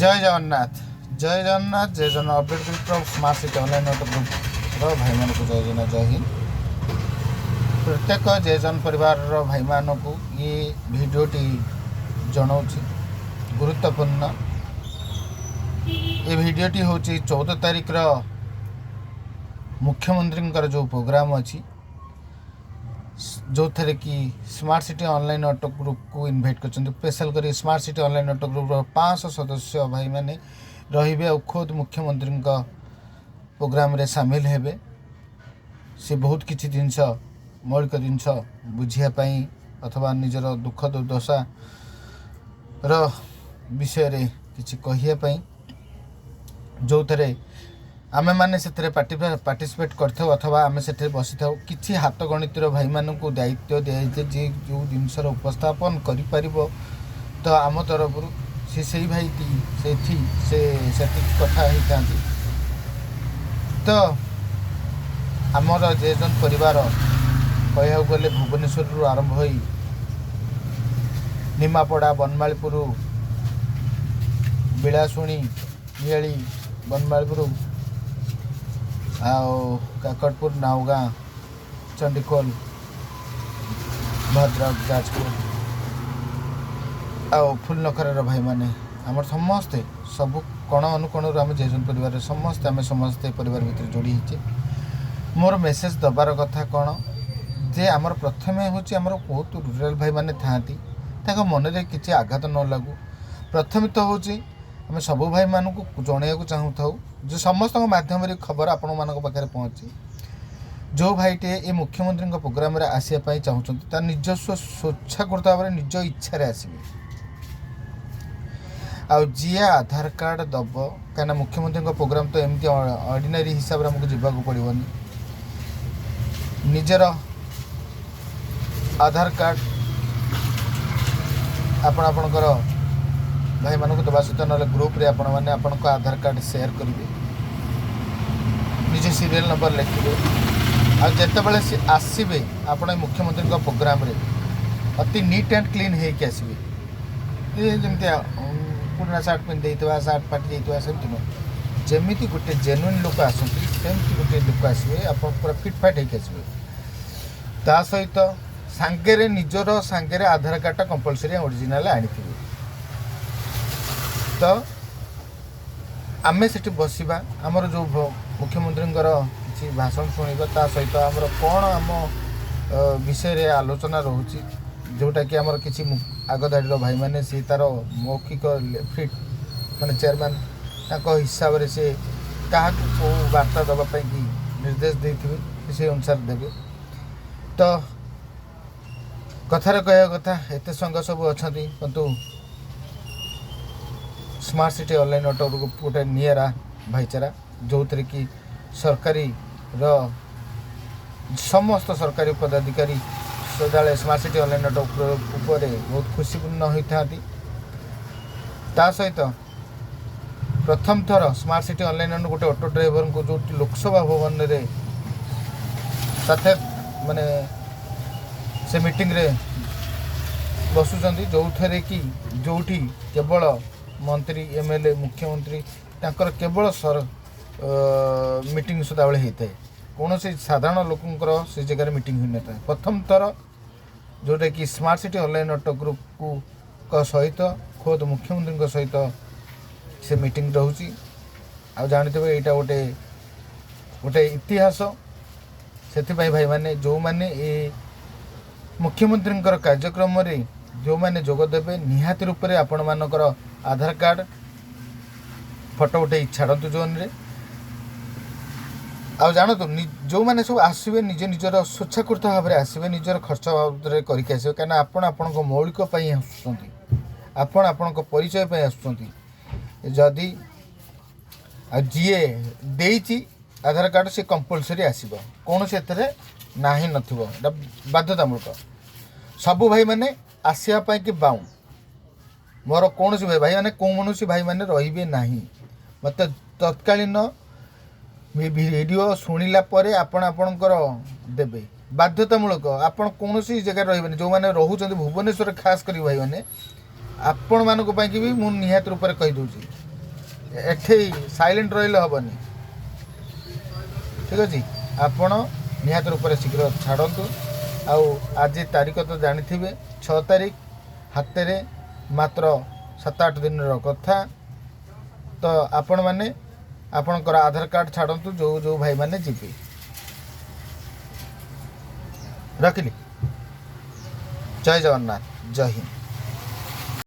जय जगन्नाथ जय जगन्नाथ जय जन update group smart city online group भाई मान को जय जन जय हिंद। प्रत्येक जय जन परिवार भाई मान को ये भिडटी जनाऊँ गुरुत्वपूर्ण। ये भिडटी हूँ 14 तारिख मुख्यमंत्री जो प्रोग्राम अच्छी जो थे कि smart city online auto group को इनवाइट कर स्पेशल कर smart city online auto group 500 सदस्य भाई मैंने रे और खुद मुख्यमंत्री प्रोग्राम रे सामिल हेबे। से बहुत किसी जिनस मौलिक जिनस बुझापी अथवा निजर दुख दुर्दशा विषय रे किसी कहियापी जो थे आमे माने से पार्टिसिपेट करथौ अथवा आमे से बसी था किसी हाथ गणितर भाई मान को दायित्व दिखाई जे जो जिनसर उपस्थापन करि परिबो तो आम तरफ से भाई से कथा ही था। तो आमर जेजन परिवार कह गले भुवनेश्वर आरंभ हो निमापड़ा बनमालीपुर बिलाशुणी नियाली बनमालीपुर काकटपुर नावगाँ चंडीखोल भद्रक जाजपुर फुलनखर भाई माने आमर समस्ते सब कण अनुकोण आम जेजन परिवार समस्ते परिवार भितर जोड़ी होचे। मोर मेसेज दबार कथा कौन जे आमर प्रथमे हूँ आमर बहुत रूराल भाई माने था मन में किसी आघात न लगू। प्रथम तो हूँ आम सब भाई मान को जनवाक चाहू था जो समस्त माध्यम खबर आपण मान पाखे पहुँची जो भाईटे ये मुख्यमंत्री प्रोग्राम आसापी चाहते निजस्व स्वेच्छाकृत भाव में निज इच्छा आसवे जी आधार कार्ड दब कहीं मुख्यमंत्री प्रोग्राम तो एमती ऑर्डिनरी हिसाब से आमको जावाक पड़ोनी निजर आधार कार्ड आपणकर भाई मान को दवा सहित ना ग्रुप रे आपण मैंने आपण आधार कार्ड शेयर करेंगे निज सीरियल नंबर लिखे आते सी आसवे आप मुख्यमंत्री प्रोग्राम रे अति नीट एंड क्लीन होके आसवे जमी पुराना सार्ट पिंधि सार्ट फाटी जाता सेमती नुह जमी गोटे जेन्युइन लोक आसती सेमती गोटे लोक आसवे आप पूरा फिट फाट होके आसवे ता सहित सांगे निजर सांगे आधार कार्डटा कंपलसरी ओरिजिनल आनी। तो आमे सेठी बसिबा आमर जो मुख्यमंत्री किसी भाषण शुणा ता सहित आमर कौन आम विषय रे आलोचना रोची जोटा कि आमर किसी आगधाड़ी भाई माने सी तार मौखिक फिट माने चेयरमैन हिसाब से सी क्या वार्ता देवाई कि निर्देश देते से अनुसार देवे। तो कथार कह कथा एत संघ सब अच्छा किंतु स्मार्ट सिटी ऑनलाइन ऑटो गोटे निरा भाईचारा जो थे कि सरकारी समस्त सरकारी पदाधिकारी सदाले स्मार्ट सिटी ऑनलाइन ऑटो उपर बहुत खुशीपूर्ण होता। ता सहित प्रथम थर स्मार्ट सिटी ऑनलाइन गोटे ऑटो ड्राइवर को जो लोकसभा भवन रे साथे माने से मीटिंग रे बसुचंदी जो थे कि जोठी केवल मंत्री एमएलए मुख्यमंत्री तांकर केवल सर मीटिंग सदाबले होता है कौन से साधारण लोकंर से जगह मीटिंग हुई न था। प्रथम थर जोटा कि smart city online auto group को सहित खुद मुख्यमंत्री सहित से मीटिंग रोची आ जानते यहाँ गोटे गोटे इतिहास से भाई माने जो माने ये मुख्यमंत्री कार्यक्रम रे जो माने जोगदेवे निहाती रूप से आपण मानकर आधार कार्ड फोटो उठे छाड़तु जोन रे आ जानतु जो मैंने सब आसवे निज निजर स्वेच्छाकृत भाव में आसवे निजर खर्च बाबद करके आसवे कहीं आपण आपण मौलिक आसुँच आपण परिचय आसुँच जदि जीए देची आधार कार्ड से कंपलसरी आसब कौन से ना नथिबो बाध्यतामूलक सबू भाई मैंने आसवाई कि बाऊ मोर कौन भाई भाई मैंने कौन भाई मैंने रे ना मत तत्कालीन वीडियो शुणिला आपणकर देवे बाध्यतामूलक आपण कौन जगह रही जो मैंने रोच भुवनेश्वर खास कर भाई मैंने आपण मानी भी मुझे निहत रूप से कहीदे एठे साइलेंट रहिले हेनी ठीक अच्छे आपण निहत रूप से शीघ्र छाड़तु आउ आज तारीख तो जानी थे 6 तारीख हाथ में मात्र 7-8 दिन कथा तो आपण मैंने आपणकर आधार कार्ड छाड़तु जो जो भाई मैंने जीवे रखिली जय जगन्नाथ जय हिंद।